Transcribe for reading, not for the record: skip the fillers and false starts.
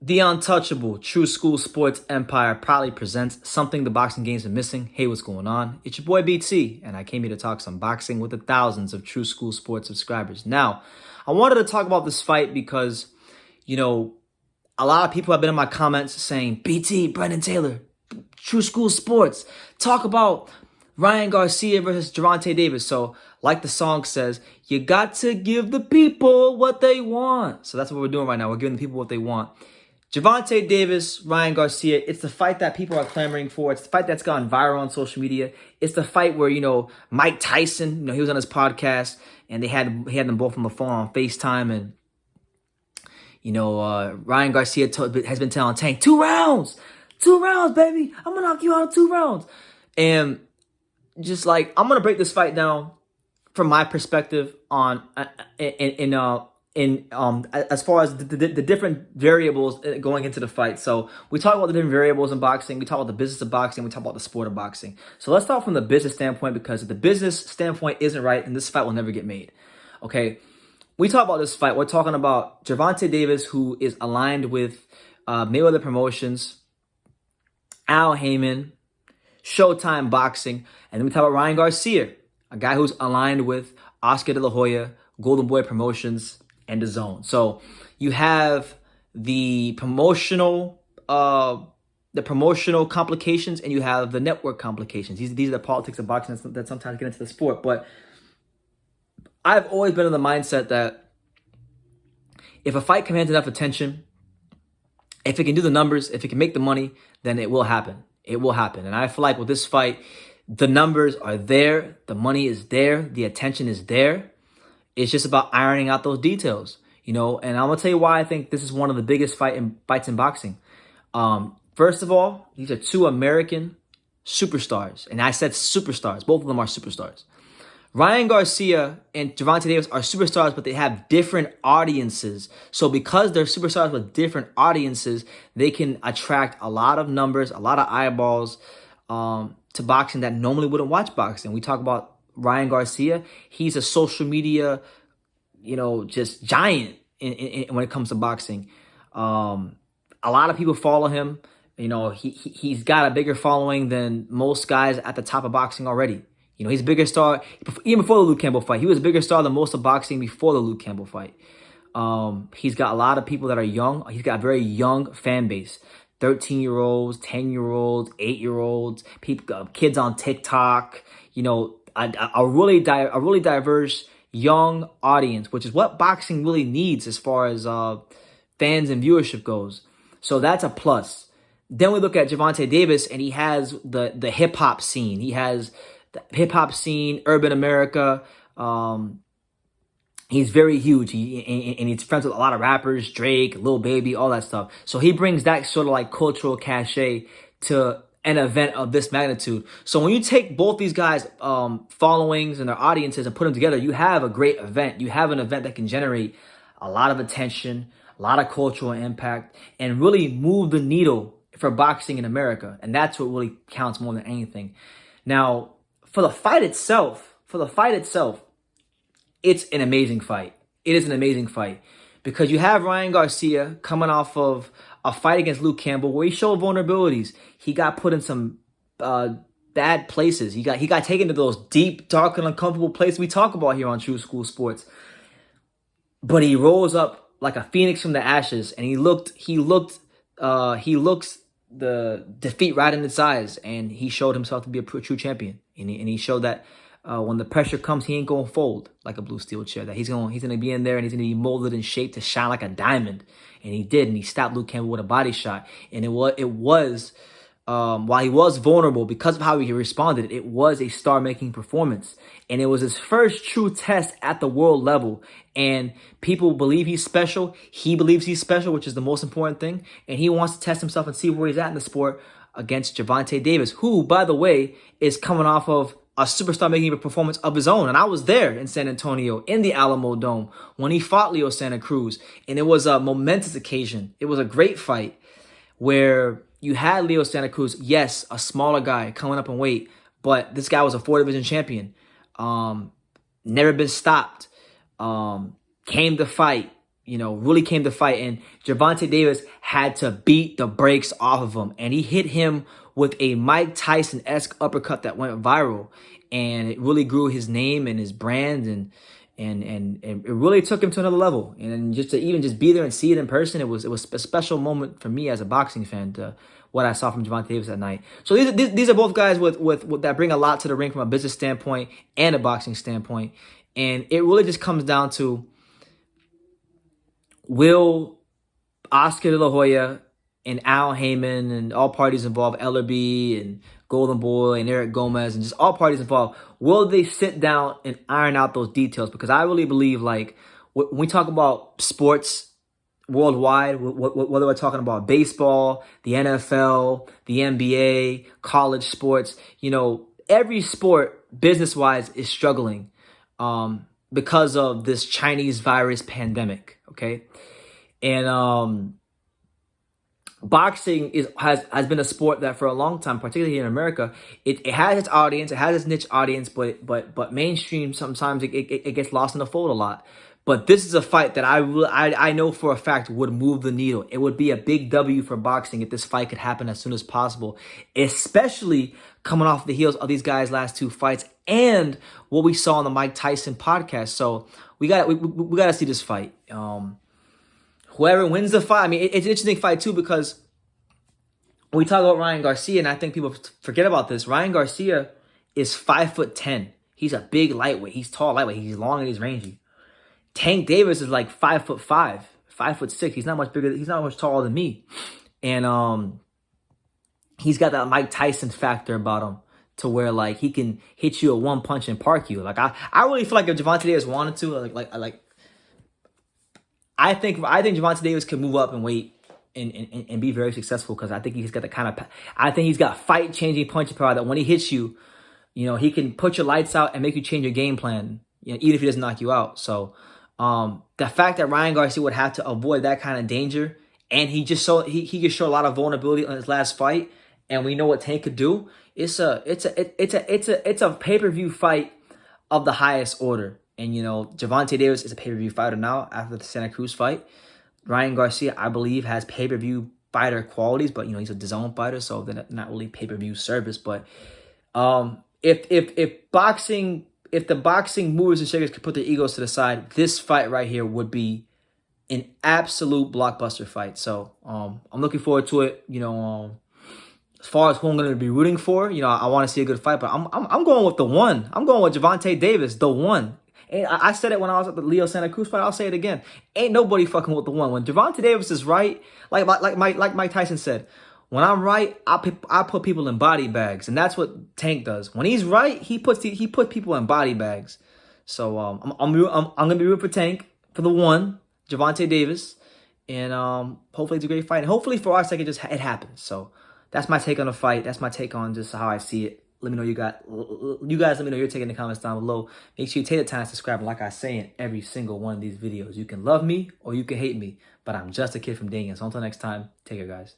The untouchable True School Sports Empire proudly presents something the boxing games are missing. Hey, what's going on? It's your boy BT, and I came here to talk some boxing with the thousands of True School Sports subscribers. Now, I wanted to talk about this fight because, a lot of people have been in my comments saying, BT, Brendan Taylor, True School Sports, talk about Ryan Garcia versus Gervonta Davis. So, like the song says, you got to give the people what they want. So that's what we're doing right now. We're giving the people what they want. Gervonta Davis, Ryan Garcia, it's the fight that people are clamoring for. It's the fight that's gone viral on social media. It's the fight where, Mike Tyson, he was on his podcast and he had them both on the phone on FaceTime. And, Ryan Garcia has been telling Tank, 2 rounds, baby. I'm going to knock you out in 2 rounds. And just like, I'm going to break this fight down from my perspective on, as far as the different variables going into the fight. So we talk about the different variables in boxing. We talk about the business of boxing. We talk about the sport of boxing. So let's start from the business standpoint, because if the business standpoint isn't right, then this fight will never get made. Okay. We talk about this fight. We're talking about Gervonta Davis, who is aligned with Mayweather Promotions, Al Heyman, Showtime Boxing. And then we talk about Ryan Garcia, a guy who's aligned with Oscar De La Hoya, Golden Boy Promotions, and the Zone. So you have the promotional complications, and you have the network complications. These are the politics of boxing that sometimes get into the sport. But I've always been in the mindset that if a fight commands enough attention, if it can do the numbers, if it can make the money, then it will happen. It will happen. And I feel like with this fight, the numbers are there, the money is there, the attention is there. It's just about ironing out those details, and I'm going to tell you why I think this is one of the biggest fights in boxing. First of all, these are 2 American superstars. And I said superstars. Both of them are superstars. Ryan Garcia and Gervonta Davis are superstars, but they have different audiences. So because they're superstars with different audiences, they can attract a lot of numbers, a lot of eyeballs to boxing that normally wouldn't watch boxing. We talk about Ryan Garcia. He's a social media, just giant when it comes to boxing. A lot of people follow him. He's got a bigger following than most guys at the top of boxing already. He's a bigger star even before the Luke Campbell fight. He was a bigger star than most of boxing before the Luke Campbell fight. He's got a lot of people that are young. He's got a very young fan base. 13-year-olds, 10-year-olds, 8-year-olds, people, kids on TikTok. A really diverse young audience, which is what boxing really needs as far as fans and viewership goes. So that's a plus. Then we look at Gervonta Davis, and he has the hip hop scene. He has the hip hop scene, urban America. He's very huge. And he's friends with a lot of rappers, Drake, Lil Baby, all that stuff. So he brings that sort of like cultural cachet to an event of this magnitude. So when you take both these guys' followings and their audiences and put them together, you have a great event. You have an event that can generate a lot of attention, a lot of cultural impact, and really move the needle for boxing in America. And that's what really counts more than anything. Now, for the fight itself, it's an amazing fight. It is an amazing fight because you have Ryan Garcia coming off of a fight against Luke Campbell where he showed vulnerabilities. He got put in some bad places. He got taken to those deep, dark, and uncomfortable places we talk about here on True School Sports. But he rose up like a phoenix from the ashes, and he looked the defeat right in its eyes, and he showed himself to be a true champion. And he showed that when the pressure comes, he ain't gonna fold like a blue steel chair. That he's gonna be in there, and he's gonna be molded and shaped to shine like a diamond. And he did, and he stopped Luke Campbell with a body shot. And it was while he was vulnerable, because of how he responded, it was a star-making performance. And it was his first true test at the world level. And people believe he's special. He believes he's special, which is the most important thing. And he wants to test himself and see where he's at in the sport against Gervonta Davis, who, by the way, is coming off of a superstar making a performance of his own. And I was there in San Antonio in the Alamo Dome when he fought Leo Santa Cruz. And it was a momentous occasion. It was a great fight where you had Leo Santa Cruz, yes, a smaller guy coming up in weight, but this guy was a 4-division champion. Never been stopped. Came to fight. really came to fight. And Gervonta Davis had to beat the brakes off of him. And he hit him with a Mike Tyson-esque uppercut that went viral. And it really grew his name and his brand. And it really took him to another level. And just to even just be there and see it in person, it was a special moment for me as a boxing fan to what I saw from Gervonta Davis that night. So these are both guys with that bring a lot to the ring from a business standpoint and a boxing standpoint. And it really just comes down to, will Oscar De La Hoya and Al Heyman and all parties involved, Ellerby and Golden Boy and Eric Gomez and just all parties involved, will they sit down and iron out those details? Because I really believe, like, when we talk about sports worldwide, whether we're talking about baseball, the NFL, the NBA, college sports, every sport business-wise is struggling because of this Chinese virus pandemic, okay? And boxing has been a sport that for a long time, particularly here in America, it has its audience, it has its niche audience, but mainstream sometimes it gets lost in the fold a lot. But this is a fight that I know for a fact would move the needle. It would be a big W for boxing if this fight could happen as soon as possible, especially coming off the heels of these guys' last two fights and what we saw on the Mike Tyson podcast. So we got to see this fight. Whoever wins the fight, I mean, it's an interesting fight too, because when we talk about Ryan Garcia, and I think people forget about this, Ryan Garcia is 5'10". He's a big lightweight. He's tall lightweight. He's long and he's rangy. Tank Davis is like 5'5", 5'6". He's not much bigger. He's not much taller than me, and he's got that Mike Tyson factor about him, to where like he can hit you a one punch and park you. Like I really feel like if Gervonta Davis wanted to, I think Gervonta Davis can move up and weight and be very successful, because I think he's got the kind of, I think he's got fight changing punching power that when he hits you, he can put your lights out and make you change your game plan, even if he doesn't knock you out. So the fact that Ryan Garcia would have to avoid that kind of danger, and he just showed a lot of vulnerability on his last fight, and we know what Tank could do. It's a pay-per-view fight of the highest order. And Gervonta Davis is a pay-per-view fighter now after the Santa Cruz fight. Ryan Garcia, I believe, has pay-per-view fighter qualities, but he's a DAZN fighter, so they're not really pay-per-view service. But if the boxing movers and shakers could put their egos to the side, this fight right here would be an absolute blockbuster fight. So I'm looking forward to it. As far as who I'm going to be rooting for, I want to see a good fight, but I'm going with the one. I'm going with Gervonta Davis, the one. And I said it when I was at the Leo Santa Cruz fight. I'll say it again. Ain't nobody fucking with the one. When Gervonta Davis is right, like Mike Tyson said, when I'm right, I put people in body bags, and that's what Tank does. When he's right, he puts people in body bags. So I'm gonna be rooting for Tank, for the one, Gervonta Davis, and hopefully it's a great fight. And hopefully for our sake, it happens. So that's my take on the fight. That's my take on just how I see it. Let me know you guys. Let me know your take in the comments down below. Make sure you take the time to subscribe. And like I say in every single one of these videos, you can love me or you can hate me, but I'm just a kid from Daniel. So until next time, take care, guys.